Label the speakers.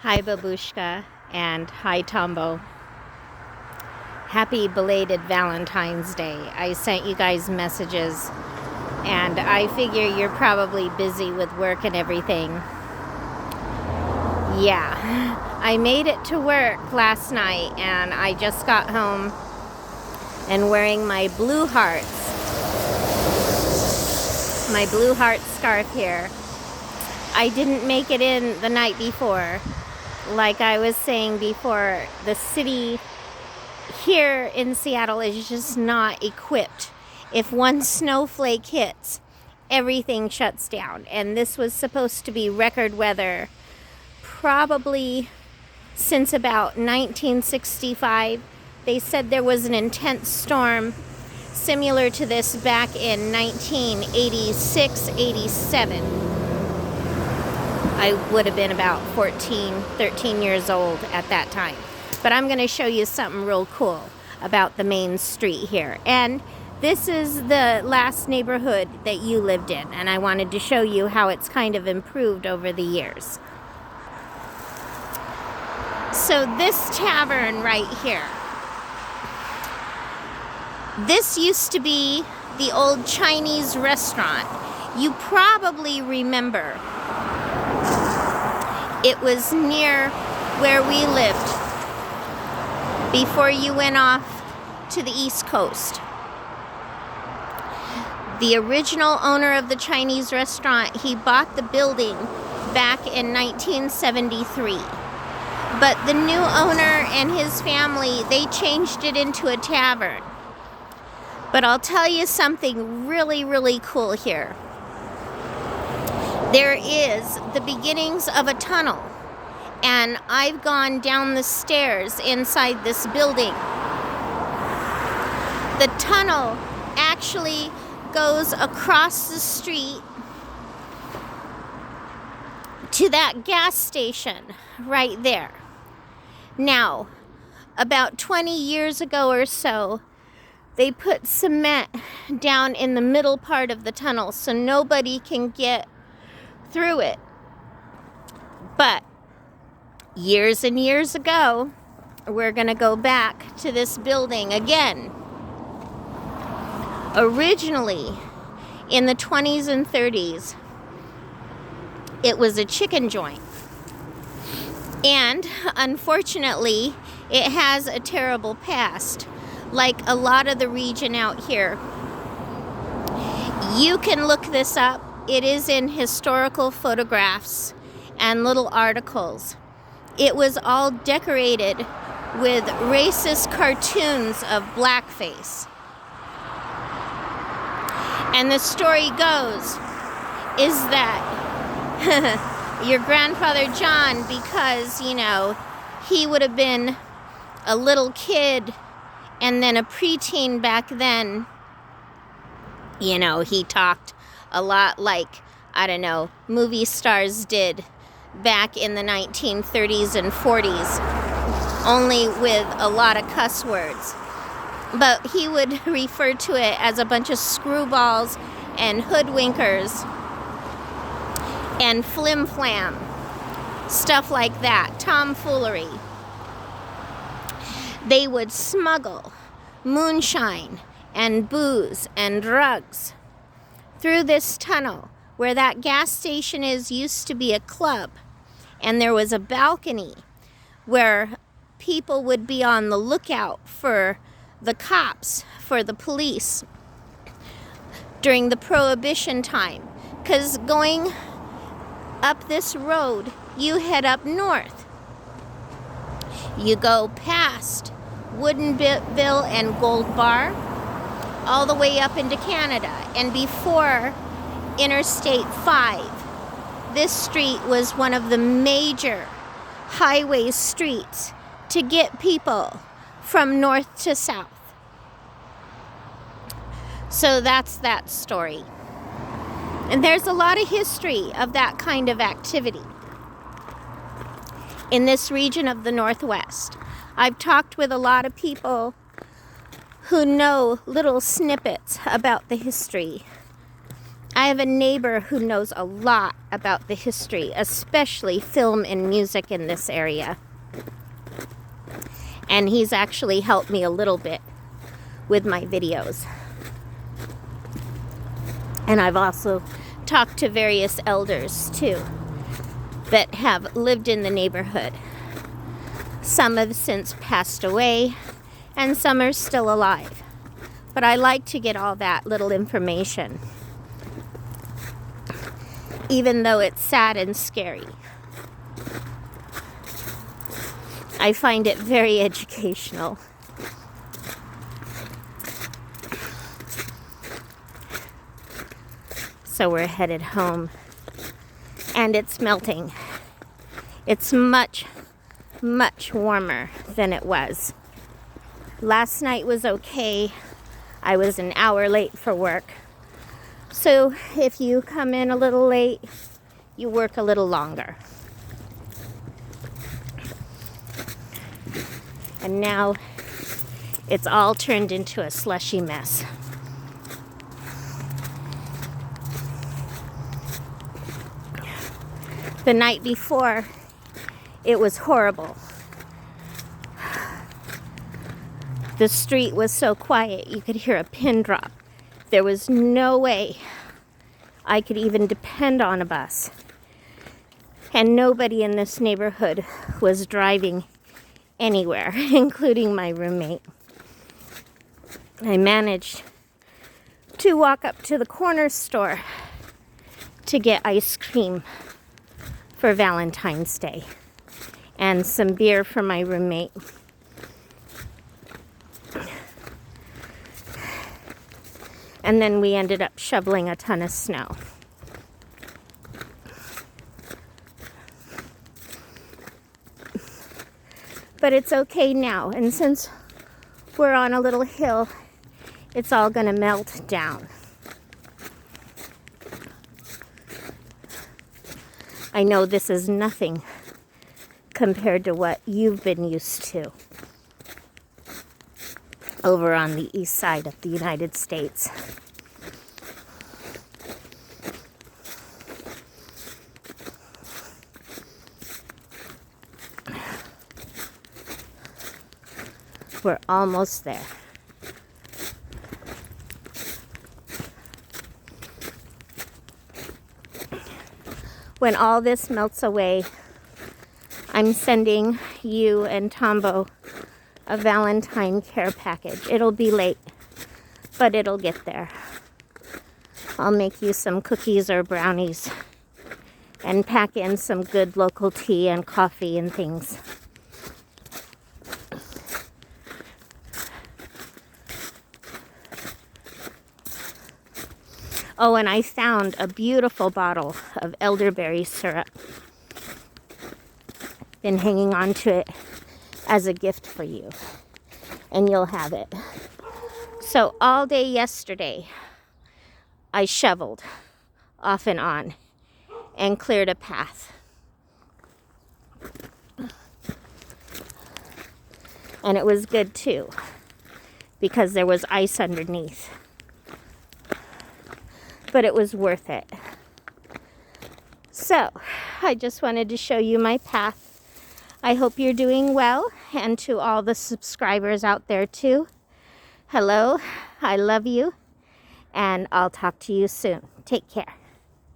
Speaker 1: Hi Babushka and hi Tombo. Happy belated Valentine's Day. I sent you guys messages and I figure you're probably busy with work and everything. Yeah, I made it to work last night and I just got home and wearing my blue heart scarf here. I didn't make it in the night before. Like I was saying before, the city here in Seattle is just not equipped. If one snowflake hits, everything shuts down. And this was supposed to be record weather probably since about 1965. They said there was an intense storm similar to this back in 1986, 87. I would have been about 13 years old at that time. But I'm going to show you something real cool about the main street here. And this is the last neighborhood that you lived in. And I wanted to show you how it's kind of improved over the years. So this tavern right here. This used to be the old Chinese restaurant. You probably remember. It was near where we lived before you went off to the East Coast. The original owner of the Chinese restaurant, he bought the building back in 1973. But the new owner and his family, they changed it into a tavern. But I'll tell you something really, really cool here. There is the beginnings of a tunnel, and I've gone down the stairs inside this building. The tunnel actually goes across the street to that gas station right there. Now, about 20 years ago or so, they put cement down in the middle part of the tunnel so nobody can get through it. But years and years ago, we're going to go back to this building again. Originally, in the 20s and 30s, it was a chicken joint. And unfortunately, it has a terrible past, like a lot of the region out here. You can look this up. It is in historical photographs and little articles. It was all decorated with racist cartoons of blackface. And the story goes is that your grandfather John, because, he would have been a little kid and then a preteen back then, he talked a lot like, movie stars did back in the 1930s and 40s, only with a lot of cuss words. But he would refer to it as a bunch of screwballs and hoodwinkers and flim-flam, stuff like that, tomfoolery. They would smuggle moonshine and booze and drugs through this tunnel. Where that gas station used to be a club, and there was a balcony where people would be on the lookout for the cops, for the police during the Prohibition time. Because going up this road, you head up north. You go past Woodinville and Gold Bar, all the way up into Canada. And before Interstate 5, this street was one of the major highway streets to get people from north to south. So that's that story. And there's a lot of history of that kind of activity in this region of the Northwest. I've talked with a lot of people who know little snippets about the history. I have a neighbor who knows a lot about the history, especially film and music in this area. And he's actually helped me a little bit with my videos. And I've also talked to various elders too that have lived in the neighborhood. Some have since passed away and some are still alive. But I like to get all that little information, even though it's sad and scary. I find it very educational. So we're headed home, and it's melting. It's much, much warmer than it was. Last night was okay. I was an hour late for work. So if you come in a little late, you work a little longer. And now it's all turned into a slushy mess. The night before, it was horrible. The street was so quiet, you could hear a pin drop. There was no way I could even depend on a bus. And nobody in this neighborhood was driving anywhere, including my roommate. I managed to walk up to the corner store to get ice cream for Valentine's Day and some beer for my roommate. And then we ended up shoveling a ton of snow. But it's okay now, and since we're on a little hill, it's all gonna melt down. I know this is nothing compared to what you've been used to over on the east side of the United States. We're almost there. When all this melts away, I'm sending you and Tombo a Valentine care package. It'll be late, but it'll get there. I'll make you some cookies or brownies and pack in some good local tea and coffee and things. Oh, and I found a beautiful bottle of elderberry syrup. Been hanging on to it as a gift for you, and you'll have it. So all day yesterday, I shoveled off and on and cleared a path. And it was good too, because there was ice underneath. But it was worth it. So, I just wanted to show you my path. I hope you're doing well, and to all the subscribers out there too. Hello, I love you, and I'll talk to you soon. Take care.